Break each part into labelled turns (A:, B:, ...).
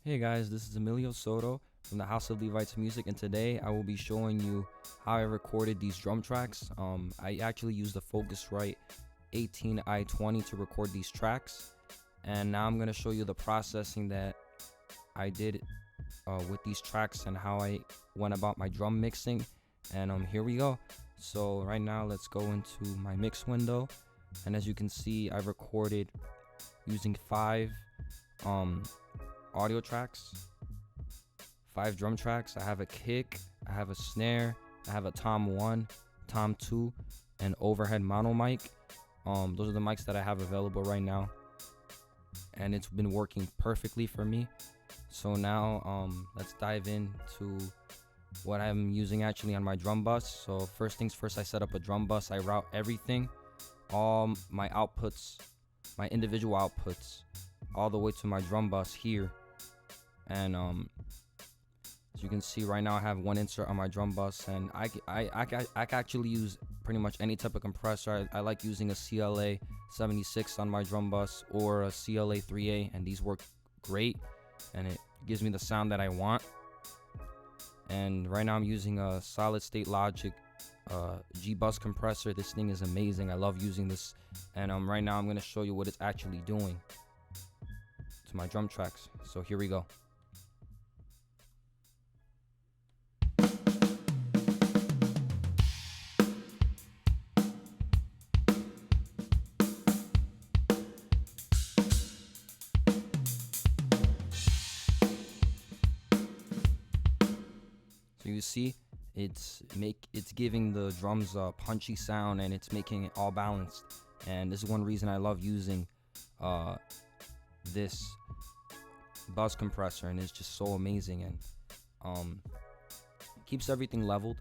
A: Hey guys, this is Emilio Soto from the House of Levites Music, and today I will be showing you how I recorded these drum tracks. I actually used the Focusrite 18i20 to record these tracks, and now I'm going to show you the processing that I did with these tracks and how I went about my drum mixing. And here we go. So right now let's go into my mix window, and as you can see, I recorded using 5 audio tracks, 5 drum tracks. I have a kick, I have a snare, I have a tom 1, tom 2, and overhead mono mic. Those are the mics that I have available right now, and it's been working perfectly for me. So now let's dive into what I'm using actually on my drum bus. So first things first, I set up a drum bus. I route everything, all my outputs, my individual outputs, all the way to my drum bus here. And as you can see right now, I have one insert on my drum bus, and I can actually use pretty much any type of compressor. I like using a CLA 76 on my drum bus or a CLA 3A, and these work great, and it gives me the sound that I want. And right now I'm using a Solid State Logic G-Bus compressor. This thing is amazing. I love using this, and right now I'm going to show you what it's actually doing to my drum tracks. So here we go. So you see, it's giving the drums a punchy sound, and it's making it all balanced. And this is one reason I love using this bus compressor, and it's just so amazing, and keeps everything leveled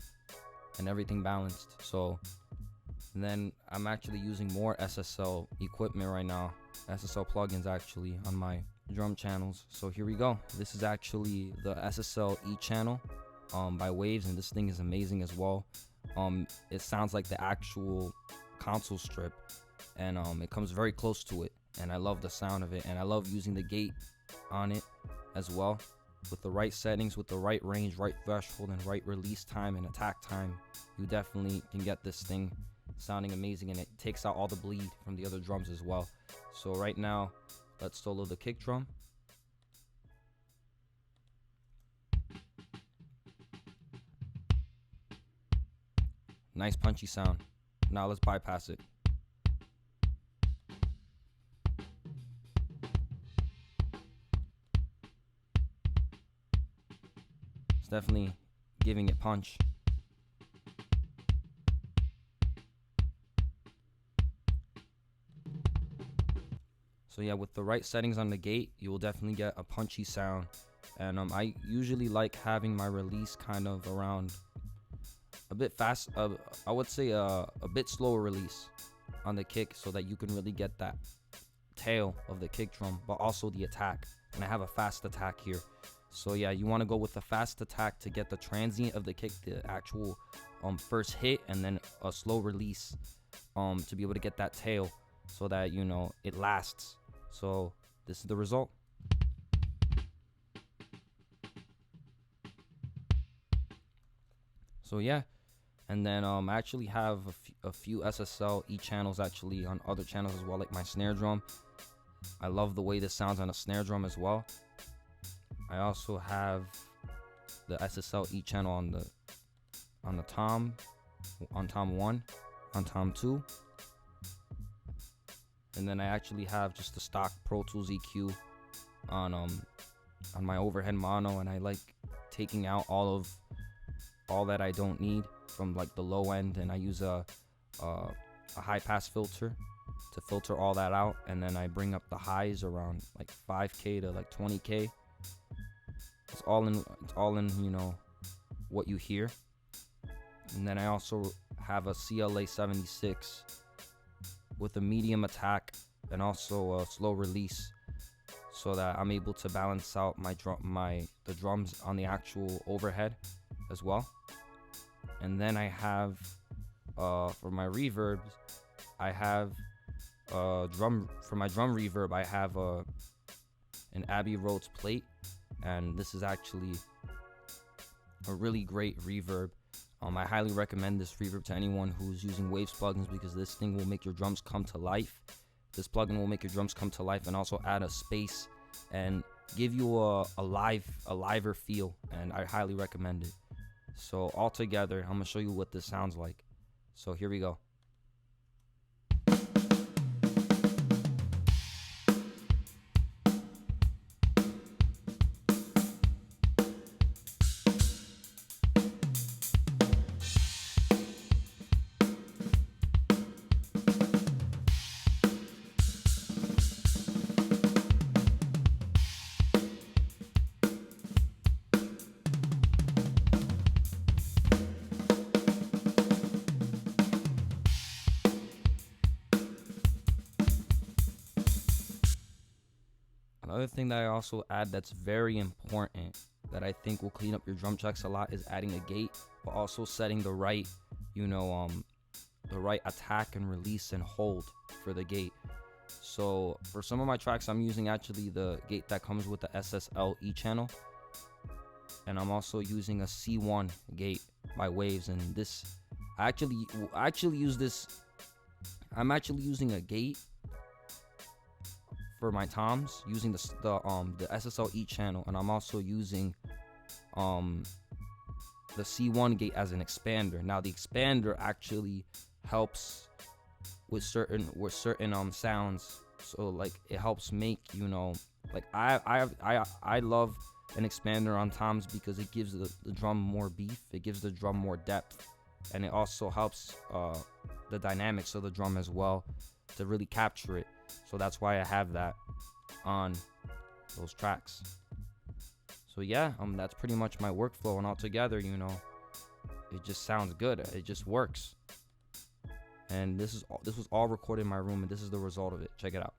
A: and everything balanced. So then I'm actually using more SSL equipment right now, SSL plugins actually, on my drum channels. So here we go. This is actually the SSL E channel by Waves, and this thing is amazing as well. It sounds like the actual console strip, and it comes very close to it, and I love the sound of it. And I love using the gate on it as well, with the right settings, with the right range, right threshold, and right release time and attack time. You definitely can get this thing sounding amazing, and it takes out all the bleed from the other drums as well. So right now, let's solo the kick drum. Nice punchy sound. Now let's bypass it. It's definitely giving it punch. So yeah, with the right settings on the gate, you will definitely get a punchy sound. And I usually like having my release kind of around a bit fast, I would say a bit slower release on the kick, so that you can really get that tail of the kick drum, but also the attack. And I have a fast attack here. So yeah, you want to go with the fast attack to get the transient of the kick, the actual first hit, and then a slow release to be able to get that tail, so that, you know, it lasts. So this is the result. So yeah, and then I actually have a few SSL E channels actually on other channels as well, like my snare drum. I love the way this sounds on a snare drum as well. I also have the SSL E channel on the tom 1, on tom 2, and then I actually have just the stock ProTools EQ on my overhead mono, and I like taking out all that I don't need from like the low end, and I use a high pass filter to filter all that out, and then I bring up the highs around like 5K to like 20K. It's all in, you know, what you hear. And then I also have a CLA 76 with a medium attack and also a slow release, so that I'm able to balance out the drums on the actual overhead as well. And then I have for my reverbs, I have for my drum reverb, I have an Abbey Roads plate, and this is actually a really great reverb. I highly recommend this reverb to anyone who's using Waves plugins, because this thing will make your drums come to life. This plugin will make your drums come to life and also add a space and give you a liver feel, and I highly recommend it. So all together, I'm gonna show you what this sounds like. So here we go. Another thing that I also add that's very important, that I think will clean up your drum tracks a lot, is adding a gate, but also setting the right, the right attack and release and hold for the gate. So for some of my tracks, I'm using actually the gate that comes with the SSL E channel, and I'm also using a C1 gate by Waves. And this, I actually use this. I'm actually using a gate for my toms using the SSL E channel, and I'm also using the C1 gate as an expander. Now the expander actually helps with certain sounds, so like it helps make, like I love an expander on toms because it gives the drum more beef, it gives the drum more depth, and it also helps the dynamics of the drum as well to really capture it. So that's why I have that on those tracks. So yeah, that's pretty much my workflow, and all together, it just sounds good. It just works. And this was all recorded in my room, and this is the result of it. Check it out.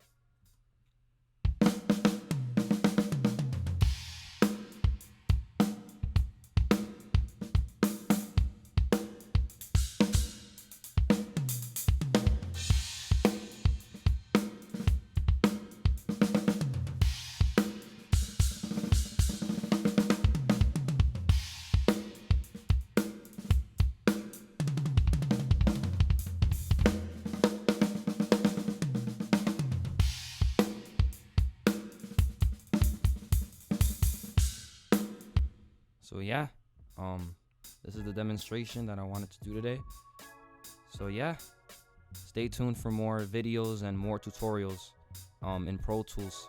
A: So yeah, this is the demonstration that I wanted to do today. So yeah, stay tuned for more videos and more tutorials in Pro Tools.